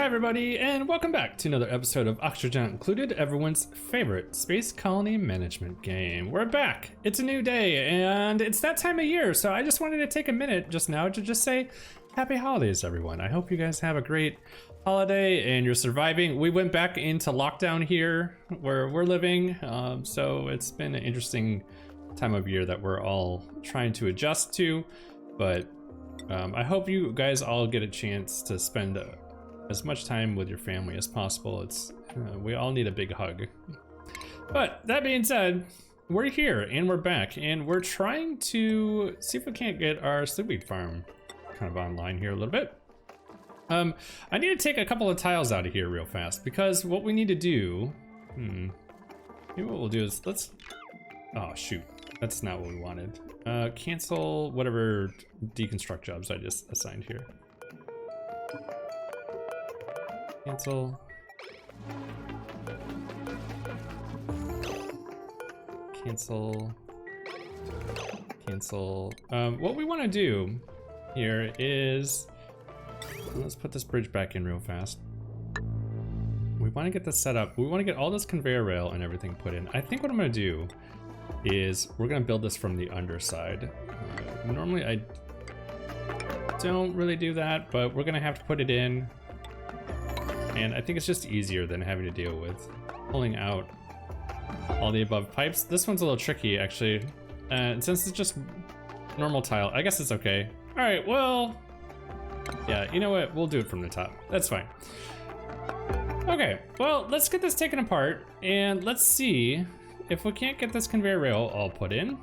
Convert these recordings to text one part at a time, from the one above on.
everybody, and welcome back to another episode of Oxygen Included, everyone's favorite space colony management game. We're back. It's a new day, and it's that time of year, so I just wanted to take a minute just now to just say happy holidays, everyone. I hope you guys have a great holiday and you're surviving. We went back into lockdown here where we're living, so it's been an interesting time of year that we're all trying to adjust to, but I hope you guys all get a chance to spend as much time with your family as possible. It's we all need a big hug. But that being said, we're here and we're back and we're trying to see if we can't get our Sleet Wheat farm kind of online here a little bit. I need to take a couple of tiles out of here real fast because what we need to do, maybe what we'll do is oh shoot, that's not what we wanted. Cancel whatever deconstruct jobs I just assigned here. Cancel. Cancel. Cancel. What we want to do here is, let's put this bridge back in real fast. We want to get this set up. We want to get all this conveyor rail and everything put in. I think what I'm going to do is we're going to build this from the underside. Normally I don't really do that, but we're going to have to put it in. And I think it's just easier than having to deal with pulling out all the above pipes. This one's a little tricky, actually. Since it's just normal tile, I guess it's okay. All right, well, yeah, you know what? We'll do it from the top. That's fine. Okay, well, let's get this taken apart and let's see if we can't get this conveyor rail all put in.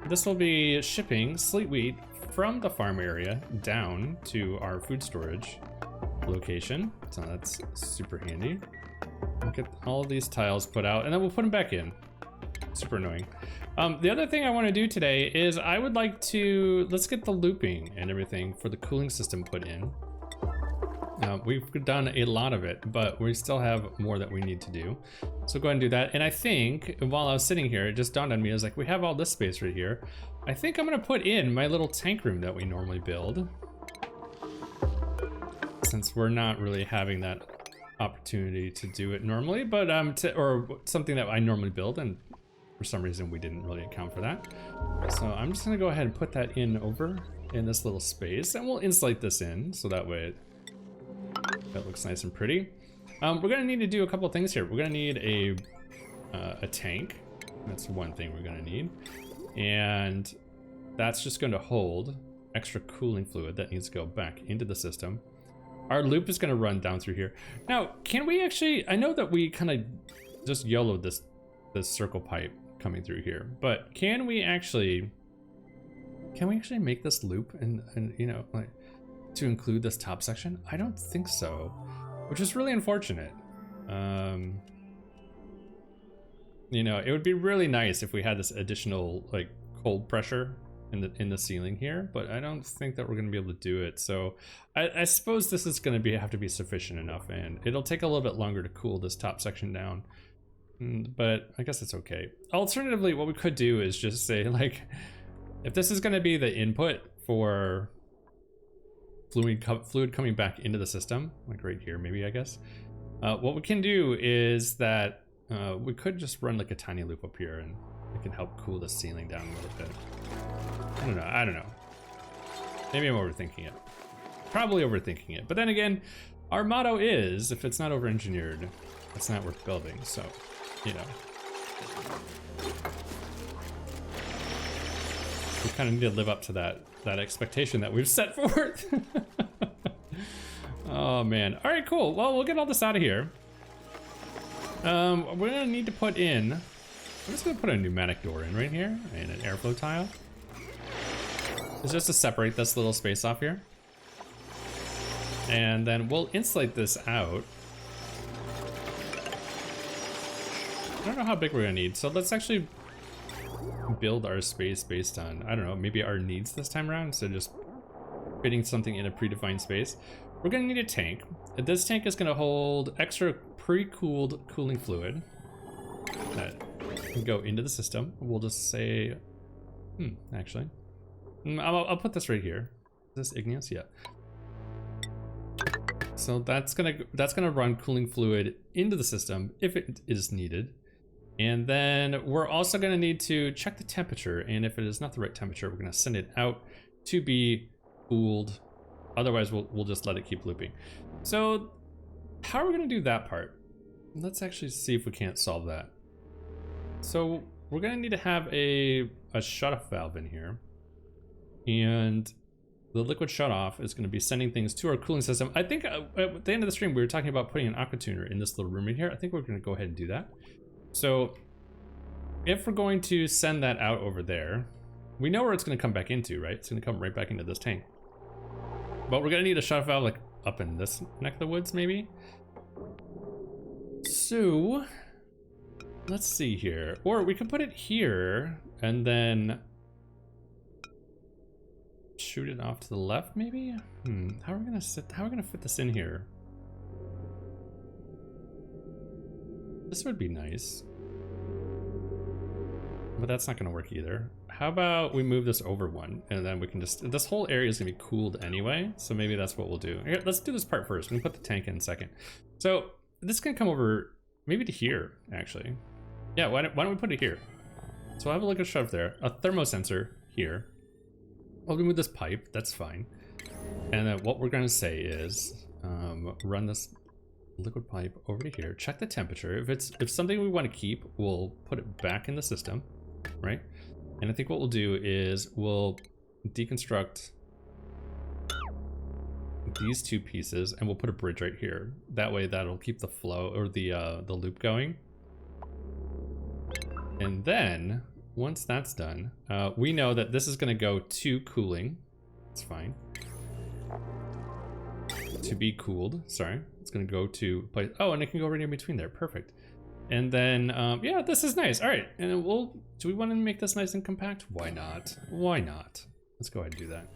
This will be shipping Sleet Wheat from the farm area down to our food storage location, so that's super handy. We'll get all of these tiles put out and then we'll put them back in. Super annoying. The other thing I want to do today is I would like to, let's get the looping and everything for the cooling system put in. We've done a lot of it, but we still have more that we need to do. So go ahead and do that. And I think while I was sitting here, it just dawned on me, I was like, we have all this space right here. I think I'm gonna put in my little tank room that we normally build, since we're not really having that opportunity to do it normally, but or something that I normally build, and for some reason we didn't really account for that. So I'm just gonna go ahead and put that in over in this little space, and we'll insulate this in so that way that looks nice and pretty. We're gonna need to do a couple of things here. We're gonna need a tank. That's one thing we're gonna need, and that's just going to hold extra cooling fluid that needs to go back into the system. Our loop is going to run down through here. Now, can we actually, I know that we kind of just YOLO'd this circle pipe coming through here, but can we actually make this loop and you know, like, to include this top section? I don't think so, which is really unfortunate. You know, it would be really nice if we had this additional like cold pressure in the ceiling here, but I don't think that we're going to be able to do it. So I suppose this is going to have to be sufficient enough, and it'll take a little bit longer to cool this top section down, but I guess it's okay. Alternatively, what we could do is just say, like, if this is going to be the input for fluid coming back into the system, like right here maybe, I guess, what we can do is that we could just run like a tiny loop up here, and it can help cool the ceiling down a little bit. I don't know. Maybe I'm overthinking it. Probably overthinking it. But then again, our motto is, if it's not over-engineered, it's not worth building. So, you know. We kind of need to live up to that expectation that we've set forth. Oh, man. All right, cool. Well, we'll get all this out of here. We're going to need to put in, I'm just going to put a pneumatic door in right here and an airflow tile. It's just to separate this little space off here. And then we'll insulate this out. I don't know how big we're gonna need, so let's actually build our space based on, I don't know, maybe our needs this time around, instead of just fitting something in a predefined space. We're gonna need a tank. This tank is gonna hold extra pre-cooled cooling fluid that can go into the system. We'll just say, actually, I'll put this right here. Is this igneous? Yeah. So that's gonna run cooling fluid into the system if it is needed. And then we're also gonna need to check the temperature, and if it is not the right temperature, we're gonna send it out to be cooled. Otherwise, we'll just let it keep looping. So how are we gonna do that part? Let's actually see if we can't solve that. So we're gonna need to have a shut-off valve in here, and the liquid shut-off is gonna be sending things to our cooling system. I think at the end of the stream, we were talking about putting an Aquatuner in this little room in here. I think we're gonna go ahead and do that. So if we're going to send that out over there, we know where it's gonna come back into, right? It's gonna come right back into this tank. But we're gonna need a shut-off valve like up in this neck of the woods, maybe. So let's see here. Or we could put it here and then shoot it off to the left, maybe? How are we gonna fit this in here? This would be nice. But that's not gonna work either. How about we move this over one, and then we can just, this whole area is gonna be cooled anyway, so maybe that's what we'll do. Here, let's do this part first. We can put the tank in second. So this can come over maybe to here, actually. Yeah, why don't we put it here? So I'll have a look at shove there. A thermosensor here. I'll remove this pipe, that's fine. And then what we're gonna say is, run this liquid pipe over to here, check the temperature. If something we want to keep, we'll put it back in the system, right? And I think what we'll do is we'll deconstruct these two pieces and we'll put a bridge right here. That way that'll keep the flow or the loop going. And then once that's done, we know that this is going to go to cooling. It's fine. To be cooled, sorry. It's going to go to place. Oh, and it can go right in between there. Perfect. And then, yeah, this is nice. All right, and then do we want to make this nice and compact? Why not? Why not? Let's go ahead and do that.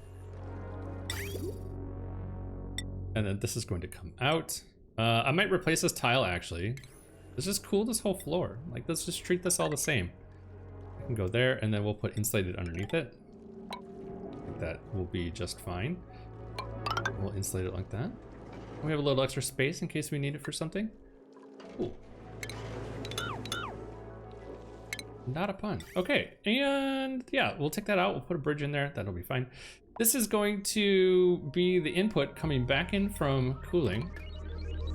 And then this is going to come out. I might replace this tile, actually. Let's just cool this whole floor. Like, let's just treat this all the same. I can go there, and then we'll put insulated underneath it. That will be just fine. We'll insulate it like that. We have a little extra space in case we need it for something. Cool. Not a pun. Okay, and yeah, we'll take that out. We'll put a bridge in there. That'll be fine. This is going to be the input coming back in from cooling.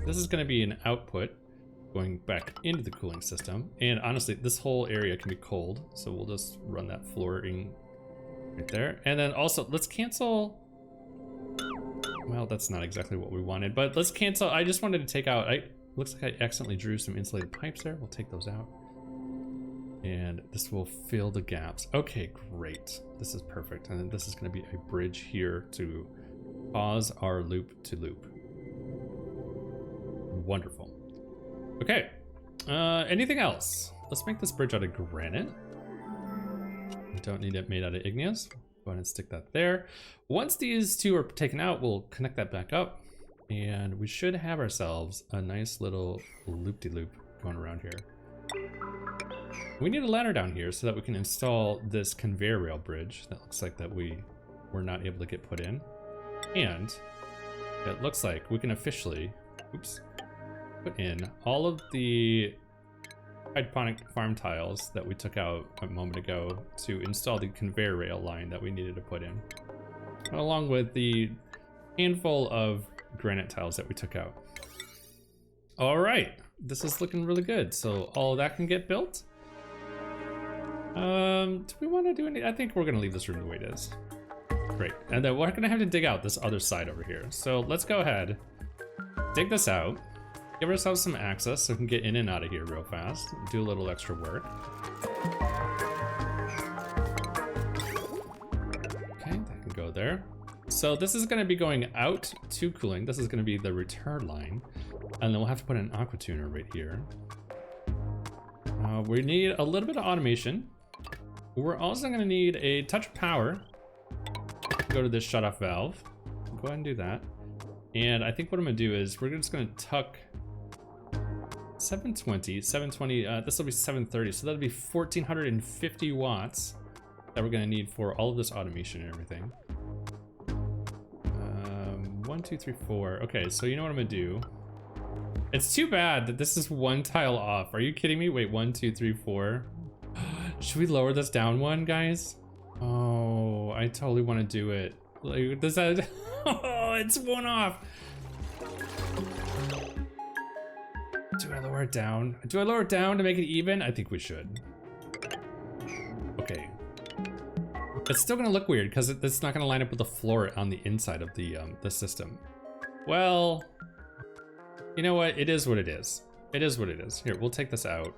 This is going to be an output going back into the cooling system. And honestly, this whole area can be cold. So we'll just run that flooring right there. And then also, let's cancel. Well, that's not exactly what we wanted, but let's cancel. I just wanted to take out, looks like I accidentally drew some insulated pipes there. We'll take those out. And this will fill the gaps. Okay, great. This is perfect. And then this is going to be a bridge here to pause our loop to loop. Wonderful. Okay. Anything else? Let's make this bridge out of granite. We don't need it made out of igneous. Go ahead and stick that there. Once these two are taken out, we'll connect that back up. And we should have ourselves a nice little loop-de-loop going around here. We need a ladder down here so that we can install this conveyor rail bridge that looks like that we were not able to get put in. And it looks like we can officially, oops, put in all of the hydroponic farm tiles that we took out a moment ago to install the conveyor rail line that we needed to put in, along with the handful of granite tiles that we took out. All right, this is looking really good. So all of that can get built. Do we want to do any? I think we're gonna leave this room the way it is. Great, and then we're gonna have to dig out this other side over here. So let's go ahead, dig this out, give ourselves some access so we can get in and out of here real fast, do a little extra work. Okay, that can go there. So this is gonna be going out to cooling. This is gonna be the return line. And then we'll have to put an Aquatuner right here. We need a little bit of automation. We're also gonna need a touch of power. Go to this shut-off valve. Go ahead and do that. And I think what I'm gonna do is we're just gonna tuck 720, this will be 730, so that'll be 1450 watts that we're gonna need for all of this automation and everything. 1, 2, 3, 4. Okay, so you know what I'm gonna do? It's too bad that this is one tile off. Are you kidding me? Wait, 1, 2, 3, 4. Should we lower this down one, guys? Oh, I totally want to do it. Like, does that? Oh, it's one off. Do I lower it down? Do I lower it down to make it even? I think we should. Okay. It's still gonna look weird because it's not gonna line up with the floor on the inside of the system. Well, you know what? It is what it is. It is what it is. Here, we'll take this out,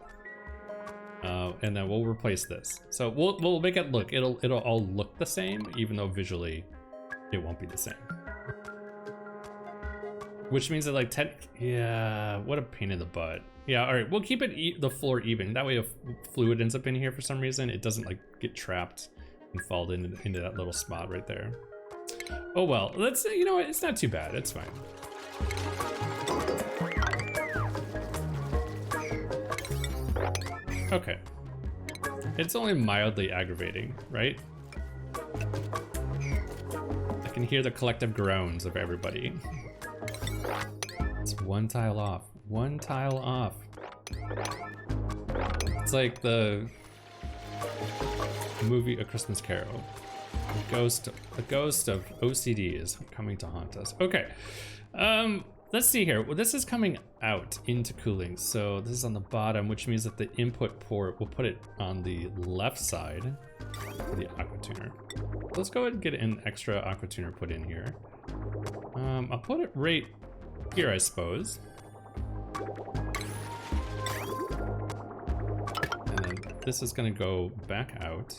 and then we'll replace this. So we'll make it look. It'll all look the same, even though visually it won't be the same. Which means that like yeah, what a pain in the butt. Yeah, all right, we'll keep it the floor even. That way, if fluid ends up in here for some reason, it doesn't like get trapped and fall into that little spot right there. Oh well, let's, you know what, it's not too bad, it's fine. Okay. It's only mildly aggravating, right? I can hear the collective groans of everybody. It's one tile off. One tile off. It's like the movie A Christmas Carol. The ghost of OCD is coming to haunt us. Okay. Let's see here. Well, this is coming out into cooling. So this is on the bottom, which means that the input port, we'll put it on the left side for the Aquatuner. Let's go ahead and get an extra Aquatuner put in here. I'll put it right here, I suppose. And then this is gonna go back out.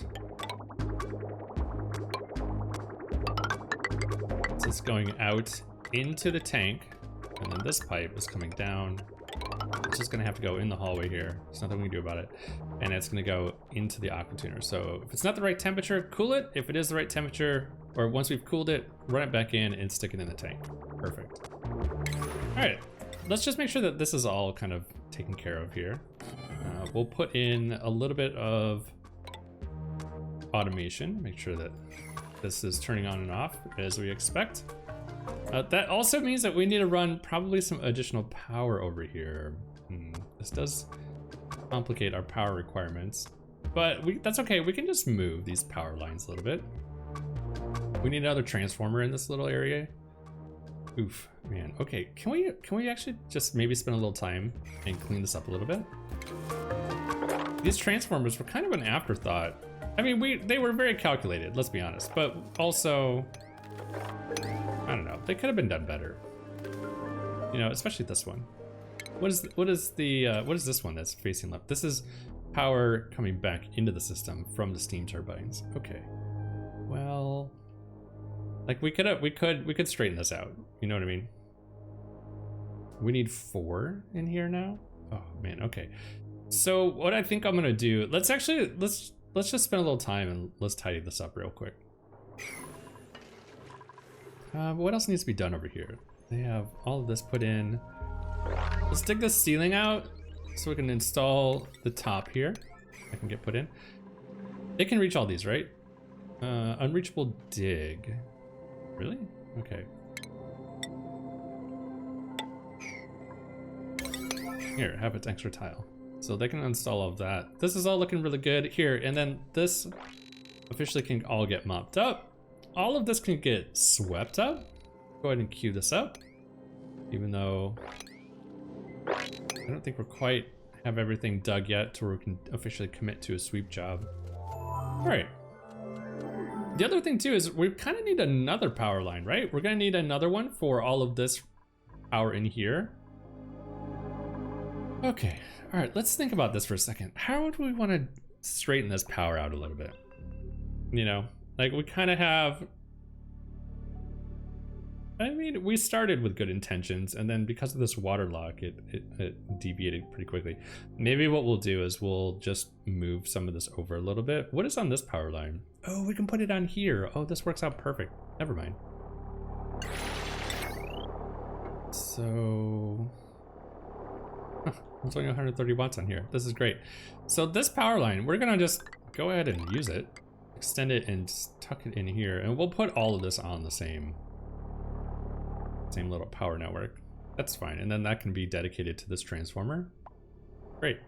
This is going out into the tank. And then this pipe is coming down. It's just gonna have to go in the hallway here. There's nothing we can do about it. And it's gonna go into the Aquatuner. So if it's not the right temperature, cool it. If it is the right temperature, or once we've cooled it, run it back in and stick it in the tank. Perfect. All right, let's just make sure that this is all kind of taken care of here. We'll put in a little bit of automation, make sure that this is turning on and off as we expect. That also means that we need to run probably some additional power over here. This does complicate our power requirements, but that's okay. We can just move these power lines a little bit. We need another transformer in this little area. Oof, man. Okay, can we actually just maybe spend a little time and clean this up a little bit? These transformers were kind of an afterthought. I mean, they were very calculated, let's be honest, but also, I don't know, they could have been done better. You know, especially this one. What is this one that's facing left? This is power coming back into the system from the steam turbines. Okay. Well, like we could straighten this out. You know what I mean? We need 4 in here now. Oh man, okay. So what I think I'm gonna do, let's just spend a little time and let's tidy this up real quick. What else needs to be done over here? They have all of this put in. Let's dig this ceiling out so we can install the top here. I can get put in. It can reach all these, right? Unreachable dig. Really? Okay. Here, have an extra tile. So they can install all of that. This is all looking really good here, and then this officially can all get mopped up. All of this can get swept up. Go ahead and queue this up, even though I don't think we're quite have everything dug yet to where we can officially commit to a sweep job. All right. The other thing too is we kind of need another power line, right? We're gonna need another one for all of this power in here. Okay, all right, let's think about this for a second. How would we want to straighten this power out a little bit? You know, like we kind of have, I mean, we started with good intentions, and then because of this water lock, it deviated pretty quickly. Maybe what we'll do is we'll just move some of this over a little bit. What is on this power line? Oh, we can put it on here. Oh, this works out perfect. Never mind. So, it's only 130 watts on here. This is great. So this power line, we're gonna just go ahead and use it, extend it and tuck it in here, and we'll put all of this on the same Same little power network. That's fine. And then that can be dedicated to this transformer. Great.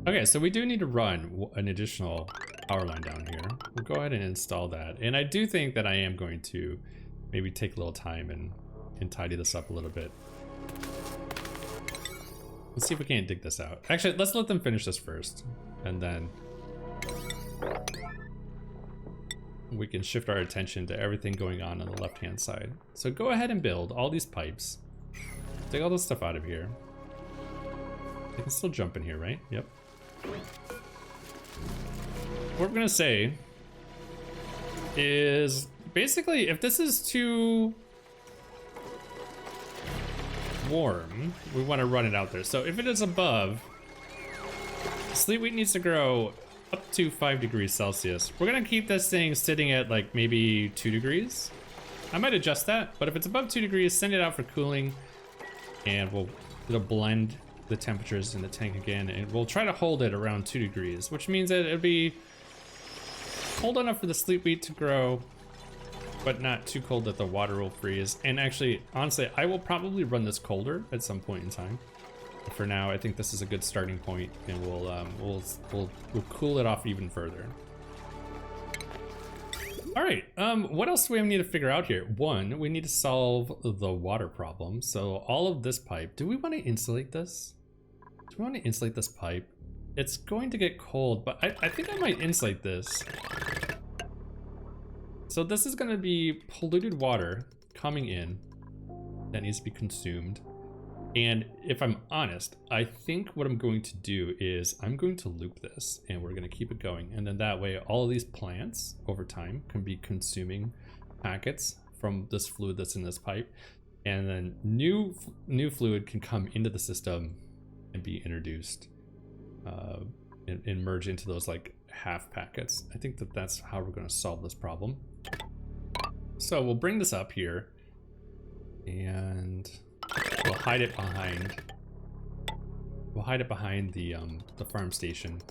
Okay, so we do need to run an additional power line down here. We'll go ahead and install that. And I do think that I am going to maybe take a little time and tidy this up a little bit. Let's see if we can't dig this out. Actually, let's let them finish this first. And then we can shift our attention to everything going on the left-hand side. So go ahead and build all these pipes. Take all this stuff out of here. They can still jump in here, right? Yep. What we're gonna say is basically if this is too warm, we want to run it out there. So if it is above, Sleet Wheat needs to grow up to 5 degrees Celsius. We're gonna keep this thing sitting at like maybe 2 degrees. I might adjust that, but if it's above 2 degrees, send it out for cooling, and it'll blend the temperatures in the tank again, and we'll try to hold it around 2 degrees, which means that it'll be cold enough for the Sleet Wheat to grow, but not too cold that the water will freeze. And actually, honestly, I will probably run this colder at some point in time. But for now, I think this is a good starting point, and we'll cool it off even further. All right, what else do we need to figure out here? One, we need to solve the water problem. So all of this pipe, do we want to insulate this? Do we want to insulate this pipe? It's going to get cold, but I think I might insulate this. So this is going to be polluted water coming in that needs to be consumed. And if I'm honest, I think what I'm going to do is I'm going to loop this, and we're going to keep it going. And then that way, all of these plants over time can be consuming packets from this fluid that's in this pipe. And then new fluid can come into the system and be introduced and merge into those like half packets. I think that that's how we're going to solve this problem. So we'll bring this up here, and we'll hide it behind the farm station.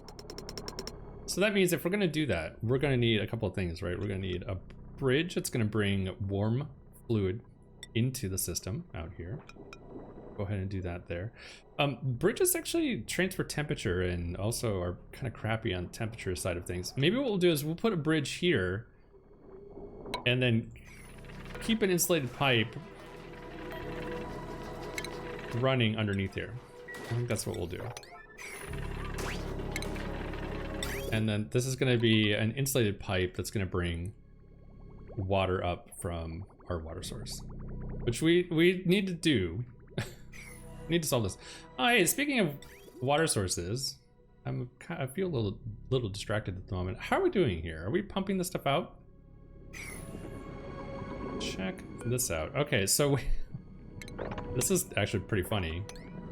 So that means if we're going to do that, we're going to need a couple of things, right? We're going to need a bridge that's going to bring warm fluid into the system out here. Go ahead and do that there. Bridges actually transfer temperature and also are kind of crappy on the temperature side of things. Maybe what we'll do is we'll put a bridge here and then keep an insulated pipe running underneath here. I think that's what we'll do. And then this is going to be an insulated pipe that's going to bring water up from our water source, which we need to do. Need to solve this. Oh, hey, speaking of water sources, I feel a little distracted at the moment. How are we doing here? Are we pumping this stuff out? Check this out. Okay, so this is actually pretty funny.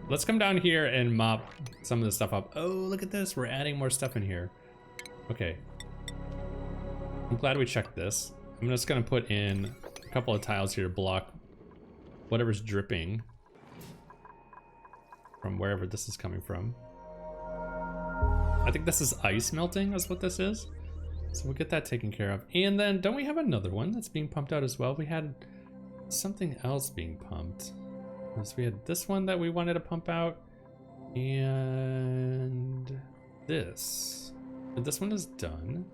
Let's come down here and mop some of this stuff up. Oh, look at this. We're adding more stuff in here. Okay. I'm glad we checked this. I'm just gonna put in a couple of tiles here to block whatever's dripping from wherever this is coming from. I think this is ice melting, that's what this is. So we'll get that taken care of. And then don't we have another one that's being pumped out as well? We had something else being pumped. So we had this one that we wanted to pump out, and this. But this one is done.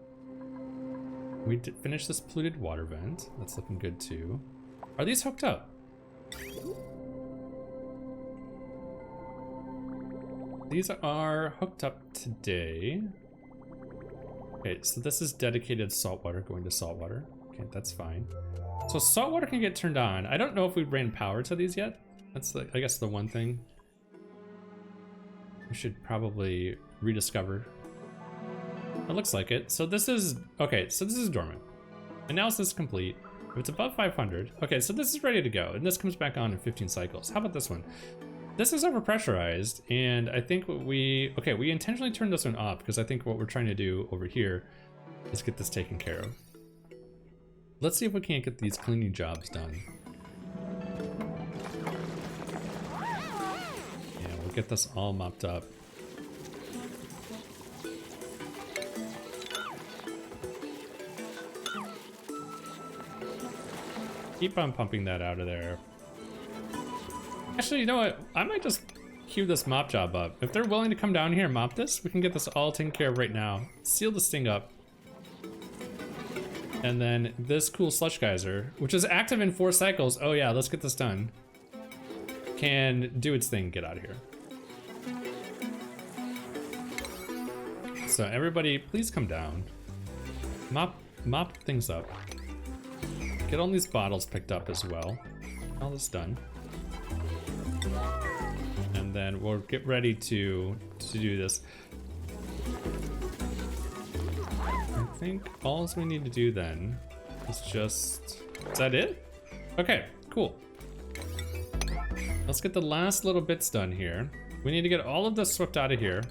We did finish this polluted water vent. That's looking good too. Are these hooked up? These are hooked up today. Okay, so this is dedicated saltwater going to saltwater. Okay, that's fine. So saltwater can get turned on. I don't know if we ran power to these yet. That's I guess the one thing we should probably rediscover. It looks like it. So this is, okay, so this is dormant. Analysis complete. If it's above 500, okay, so this is ready to go. And this comes back on in 15 cycles. How about this one? This is overpressurized, and I think what we intentionally turned this one off because I think what we're trying to do over here is get this taken care of. Let's see if we can't get these cleaning jobs done. Yeah, we'll get this all mopped up. Keep on pumping that out of there. Actually, you know what? I might just queue this mop job up. If they're willing to come down here and mop this, we can get this all taken care of right now. Seal this thing up. And then this cool slush geyser, which is active in 4 cycles. Oh yeah, let's get this done. Can do its thing, get out of here. So everybody, please come down. Mop things up. Get all these bottles picked up as well. All this done. And then we'll get ready to do this. I think all we need to do then is just... Is that it? Okay, cool. Let's get the last little bits done here. We need to get all of this swept out of here.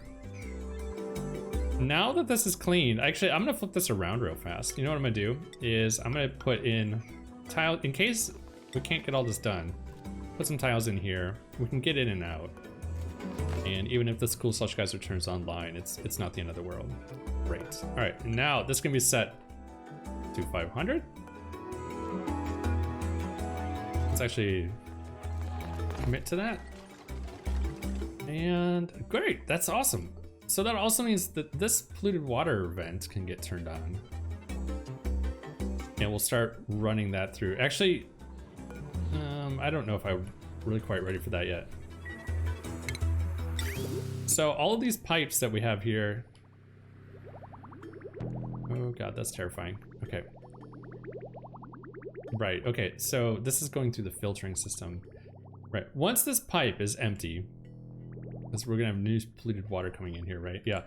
Now that this is clean, actually, I'm gonna flip this around real fast. You know what I'm gonna do is I'm gonna put in tile, in case we can't get all this done, put some tiles in here. We can get in and out. And even if this cool slush geyser turns online, it's not the end of the world. Great. All right, now this can be set to 500. Let's actually commit to that. And great, that's awesome. So that also means that this polluted water vent can get turned on. And we'll start running that through. Actually, I don't know if I'm really quite ready for that yet. So all of these pipes that we have here. Oh God, that's terrifying. Okay. Right, okay, so this is going through the filtering system. Right, once this pipe is empty, because we're gonna have new polluted water coming in here, right? Yeah.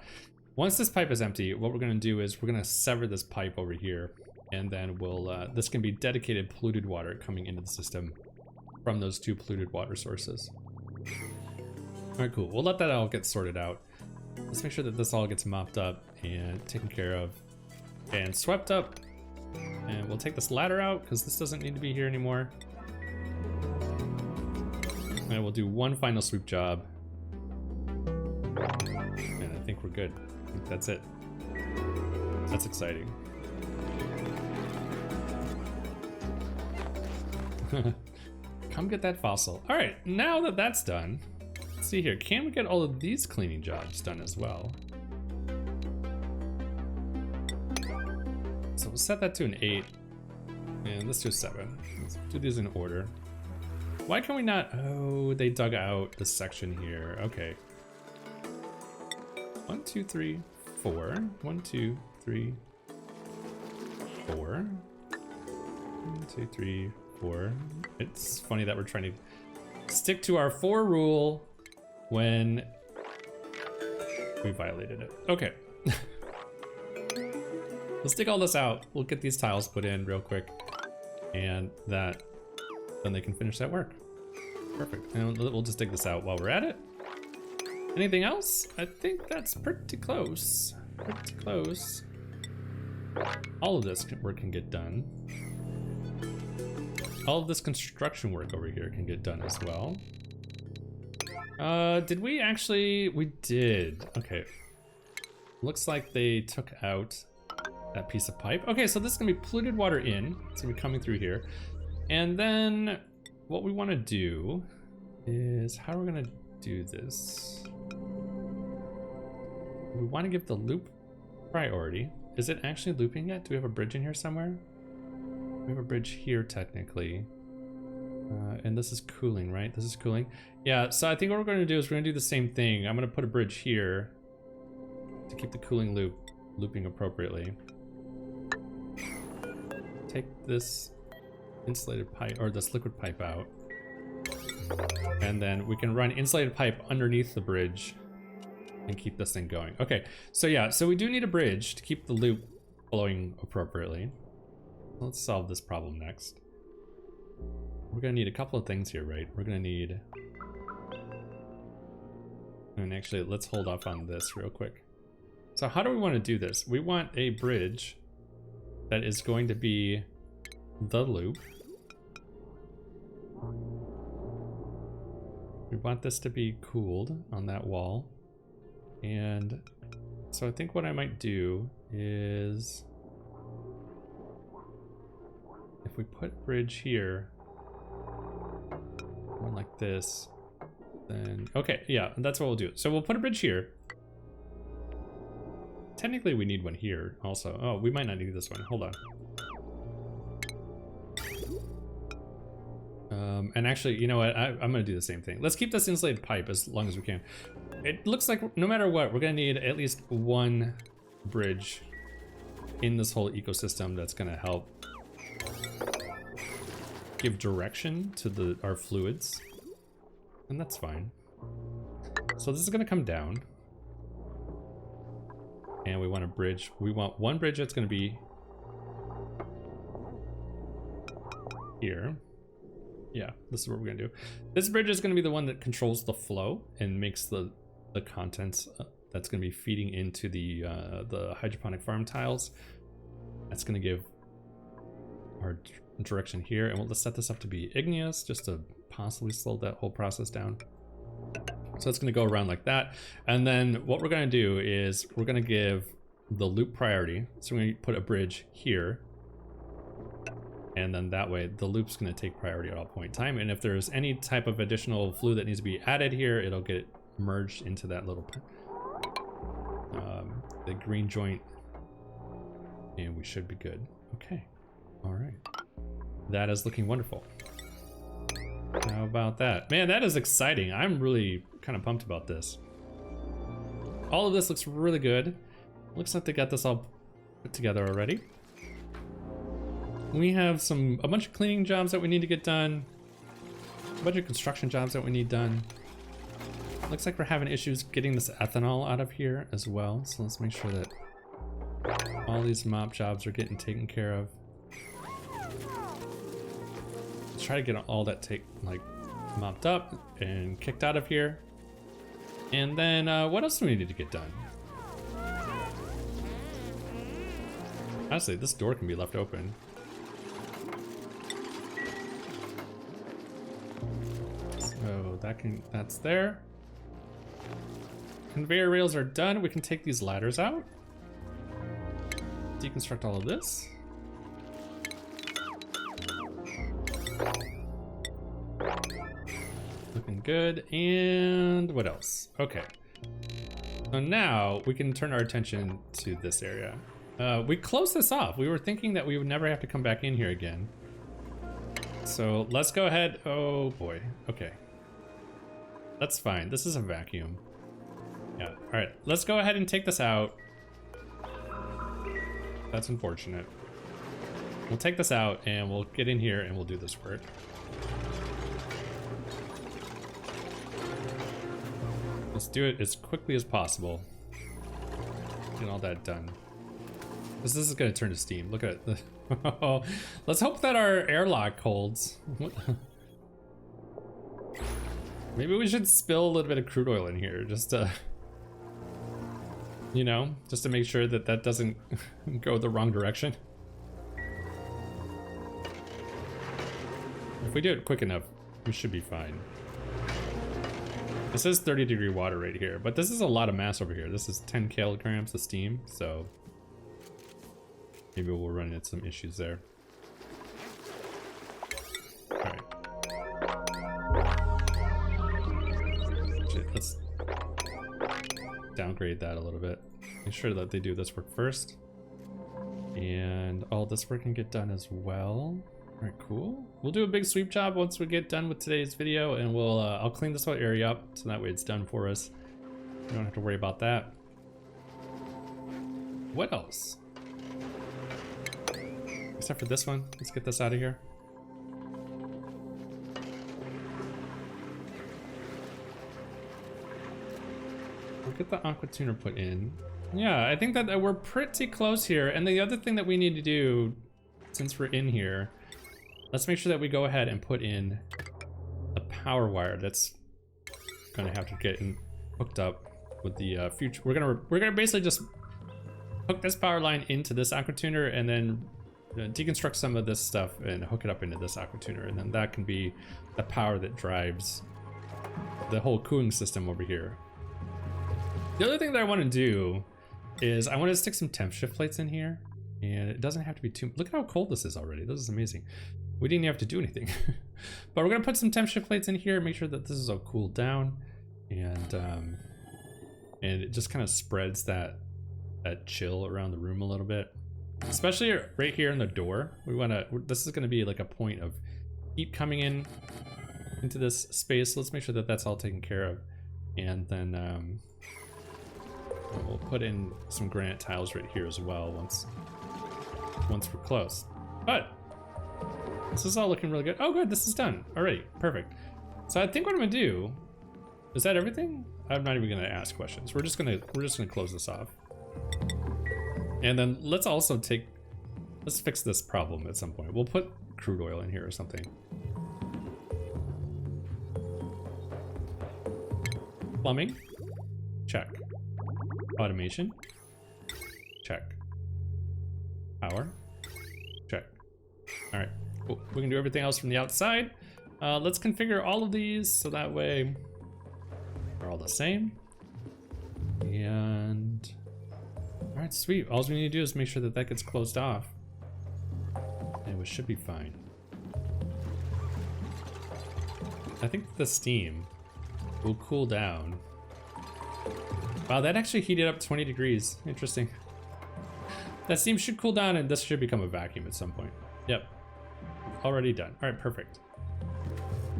Once this pipe is empty, what we're gonna do is we're gonna sever this pipe over here, and then we'll, this can be dedicated polluted water coming into the system from those 2 polluted water sources. All right, cool. We'll let that all get sorted out. Let's make sure that this all gets mopped up and taken care of and swept up. And we'll take this ladder out because this doesn't need to be here anymore. And we'll do one final sweep job. And I think we're good. I think that's it. That's exciting. Come get that fossil. All right, now that that's done, let's see here. Can we get all of these cleaning jobs done as well? So we'll set that to an 8. And let's do 7. Let's do these in order. Why can we not? Oh, they dug out the section here. Okay. 1, 2, 3, 4. 1, 2, 3, 4. 1, 2, 3, 4. It's funny that we're trying to stick to our 4 rule when we violated it. Okay. Let's dig all this out. We'll get these tiles put in real quick, and then they can finish that work. Perfect. And we'll just dig this out while we're at it. Anything else? I think that's pretty close. Pretty close. All of this work can get done. All of this construction work over here can get done as well. Did we actually? We did. Okay. Looks like they took out that piece of pipe. Okay, so this is gonna be polluted water in. It's gonna be coming through here. And then what we wanna do is, how are we gonna do this? We wanna give the loop priority. Is it actually looping yet? Do we have a bridge in here somewhere? We have a bridge here technically. And this is cooling, right? This is cooling. Yeah, so I think what we're gonna do is we're gonna do the same thing. I'm gonna put a bridge here to keep the cooling loop looping appropriately. Take this insulated pipe, or this liquid pipe out. And then we can run insulated pipe underneath the bridge and keep this thing going. Okay, so yeah, so we do need a bridge to keep the loop flowing appropriately. Let's solve this problem next. We're gonna need a couple of things here, right? We're gonna need, and actually let's hold off on this real quick. So how do we want to do this? We want a bridge that is going to be the loop. We want this to be cooled on that wall. And so I think what I might do is, if if we put a bridge here, one like this, then okay, yeah, that's what we'll do. So we'll put a bridge here. Technically we need one here also. Oh, we might not need this one. Hold on. And actually, you know what? I'm gonna do the same thing. Let's keep this insulated pipe as long as we can. It looks like no matter what, we're gonna need at least one bridge in this whole ecosystem that's gonna help give direction to our fluids. And that's fine. So this is gonna come down. And we want a bridge. We want one bridge that's gonna be here. Yeah, this is what we're gonna do. This bridge is gonna be the one that controls the flow and makes the contents that's gonna be feeding into the hydroponic farm tiles. That's gonna give our direction here, and we'll just set this up to be igneous just to possibly slow that whole process down. So it's gonna go around like that. And then what we're gonna do is we're gonna give the loop priority. So we're gonna put a bridge here. And then that way the loop's gonna take priority at all point in time. And if there's any type of additional fluid that needs to be added here, it'll get merged into that little, the green joint. And we should be good. Okay, all right. That is looking wonderful. How about that? Man, that is exciting. I'm really kind of pumped about this. All of this looks really good. Looks like they got this all put together already. We have a bunch of cleaning jobs that we need to get done. A bunch of construction jobs that we need done. Looks like we're having issues getting this ethanol out of here as well. So let's make sure that all these mop jobs are getting taken care of. Let's try to get all that mopped up and kicked out of here. And then what else do we need to get done? Honestly, this door can be left open. So that's there. Conveyor rails are done. We can take these ladders out. Deconstruct all of this. Looking good. And what else? Okay. So now we can turn our attention to this area. We closed this off. We were thinking that we would never have to come back in here again. So let's go ahead. Oh boy. Okay. That's fine. This is a vacuum. Yeah. All right. Let's go ahead and take this out. That's unfortunate. We'll take this out and we'll get in here and we'll do this work. Let's do it as quickly as possible. Get all that done. This is going to turn to steam. Look at it. Let's hope that our airlock holds. Maybe we should spill a little bit of crude oil in here just to, you know, just to make sure that that doesn't go the wrong direction. If we do it quick enough, we should be fine. This is 30-degree water right here, but this is a lot of mass over here. This is 10 kilograms of steam, so maybe we'll run into some issues there. All right. Shit, let's downgrade that a little bit. Make sure that they do this work first. And all this work can get done as well. All right, cool. We'll do a big sweep job once we get done with today's video, and we'll I'll clean this whole area up so that way it's done for us. We don't have to worry about that. What else? Except for this one. Let's get this out of here. We'll get the Aquatuner put in. Yeah, I think that we're pretty close here. And the other thing that we need to do, since we're in here, let's make sure that we go ahead and put in a power wire that's gonna have to get hooked up with the future. We're gonna basically just hook this power line into this Aquatuner and then deconstruct some of this stuff and hook it up into this Aquatuner, and then that can be the power that drives the whole cooling system over here. The other thing that I want to do is I want to stick some temp shift plates in here, And it doesn't have to be too... Look at how cold this is already. This is amazing. We didn't have to do anything. But we're going to put some temperature plates in here, make sure that this is all cooled down. And it just kind of spreads that chill around the room a little bit. Especially right here in the door. We want to... This is going to be like a point of heat coming in into this space. So let's make sure that that's all taken care of. And then we'll put in some granite tiles right here as well once we're close. But this is all looking really good. Oh good, this is done already. Perfect. So I think what I'm gonna do, is that everything? I'm not even gonna ask questions. We're just gonna close this off. And then let's fix this problem at some point. We'll put crude oil in here or something. Plumbing, check. Automation, check. Power, check. All right, cool. We can do everything else from the outside. Let's configure all of these so that way they're all the same. And all right, sweet. All we need to do is make sure that that gets closed off, and we should be fine. I think the steam will cool down. Wow, that actually heated up 20 degrees. Interesting. That steam should cool down and this should become a vacuum at some point. Yep. Already done. All right, perfect.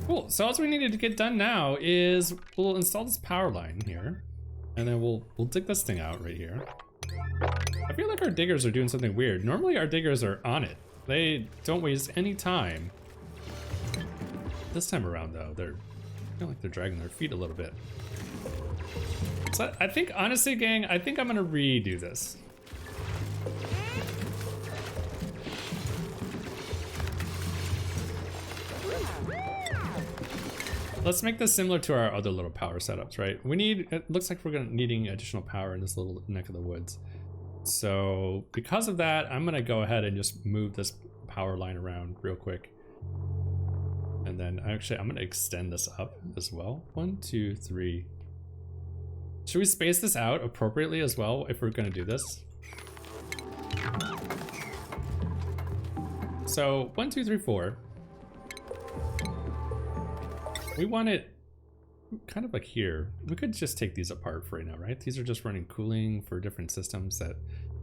Cool, so all we needed to get done now is we'll install this power line here. And then we'll dig this thing out right here. I feel like our diggers are doing something weird. Normally our diggers are on it. They don't waste any time. This time around though, I feel like they're dragging their feet a little bit. So I think, honestly, gang, I think I'm gonna redo this. Let's make this similar to our other little power setups, right? It looks like we're needing additional power in this little neck of the woods. So because of that, I'm gonna go ahead and just move this power line around real quick. And then actually, I'm gonna extend this up as well. 1, 2, 3. Should we space this out appropriately as well if we're gonna do this? So 1, 2, 3, 4. We want it kind of like here. We could just take these apart for right now, right? These are just running cooling for different systems that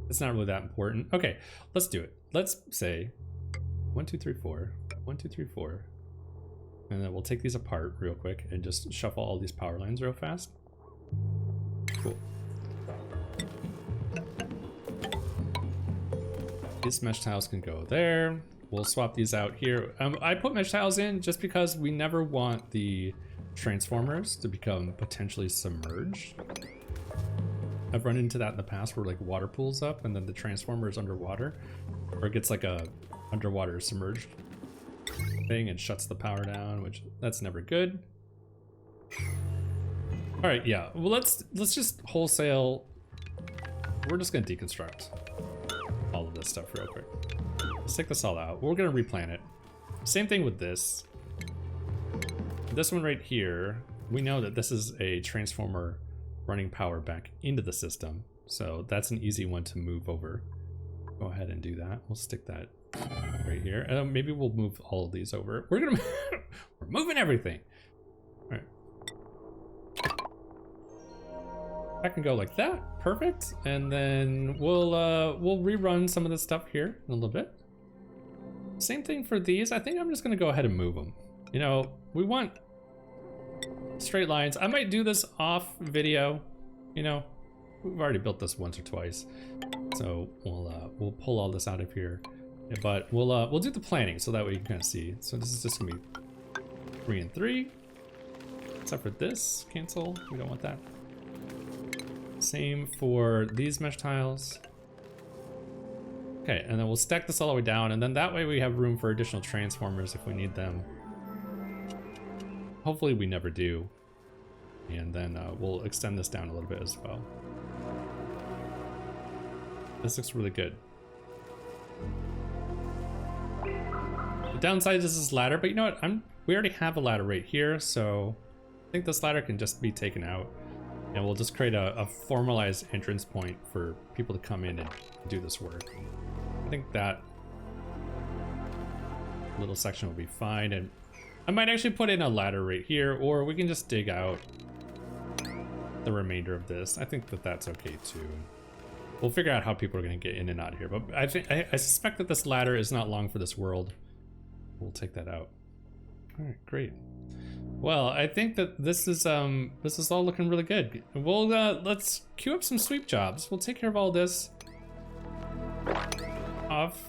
it's not really that important. Okay, let's do it. Let's say 1, 2, 3, 4. 1, 2, 3, 4. And then we'll take these apart real quick and just shuffle all these power lines real fast. Cool. These mesh tiles can go there. We'll swap these out here. I put mesh tiles in just because we never want the transformers to become potentially submerged. I've run into that in the past where like water pools up and then the transformer is underwater, or it gets like a underwater submerged thing and shuts the power down, which that's never good. All right, yeah, well let's just wholesale. We're just gonna deconstruct all of this stuff real quick. Let's take this all out. We're gonna replan it. Same thing with this. This one right here, we know that this is a transformer running power back into the system. So that's an easy one to move over. Go ahead and do that. We'll stick that right here. Maybe we'll move all of these over. We're moving everything. All right. That can go like that. Perfect. And then we'll rerun some of this stuff here in a little bit. Same thing for these. I think I'm just gonna go ahead and move them. You know, we want straight lines. I might do this off video. You know, we've already built this once or twice, so we'll pull all this out of here. But we'll do the planning so that way you can kind of see. So this is just gonna be 3 and 3, except for this. Cancel. We don't want that. Same for these mesh tiles. Okay, and then we'll stack this all the way down, and then that way we have room for additional transformers if we need them. Hopefully we never do. And then we'll extend this down a little bit as well. This looks really good. The downside is this ladder, but you know what? We already have a ladder right here, so I think this ladder can just be taken out. And we'll just create a formalized entrance point for people to come in and do this work. think that little section will be fine. And I might actually put in a ladder right here, or we can just dig out the remainder of this. I think that that's okay too. We'll figure out how people are going to get in and out of here, but I suspect that this ladder is not long for this world. We'll take that out. All right, great. Well, I think that this is all looking really good. We'll let's queue up some sweep jobs. We'll take care of all this off,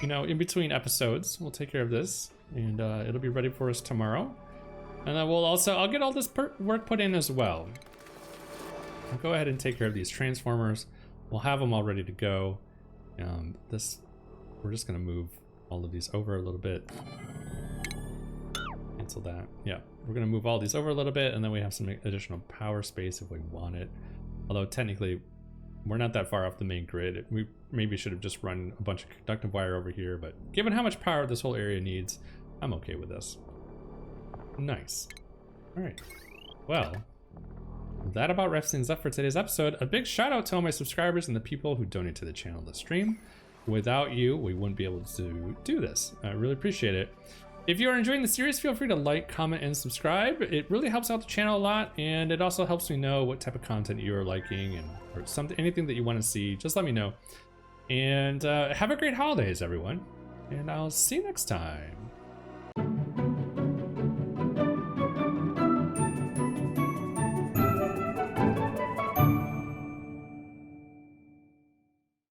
you know, in between episodes. We'll take care of this, and it'll be ready for us tomorrow. And then I'll get all this work put in as well. I'll go ahead and take care of these transformers. We'll have them all ready to go. We're just gonna move all of these over a little bit. Cancel that. Yeah, we're gonna move all these over a little bit, and then we have some additional power space if we want it. Although technically, we're not that far off the main grid. We maybe should have just run a bunch of conductive wire over here, but given how much power this whole area needs, I'm okay with this. Nice. All right. Well, that about wraps things up for today's episode. A big shout out to all my subscribers and the people who donate to the channel to stream. Without you, we wouldn't be able to do this. I really appreciate it. If you are enjoying the series, feel free to like, comment, and subscribe. It really helps out the channel a lot, and it also helps me know what type of content you are liking, and or anything that you want to see. Just let me know. And have a great holidays, everyone. And I'll see you next time.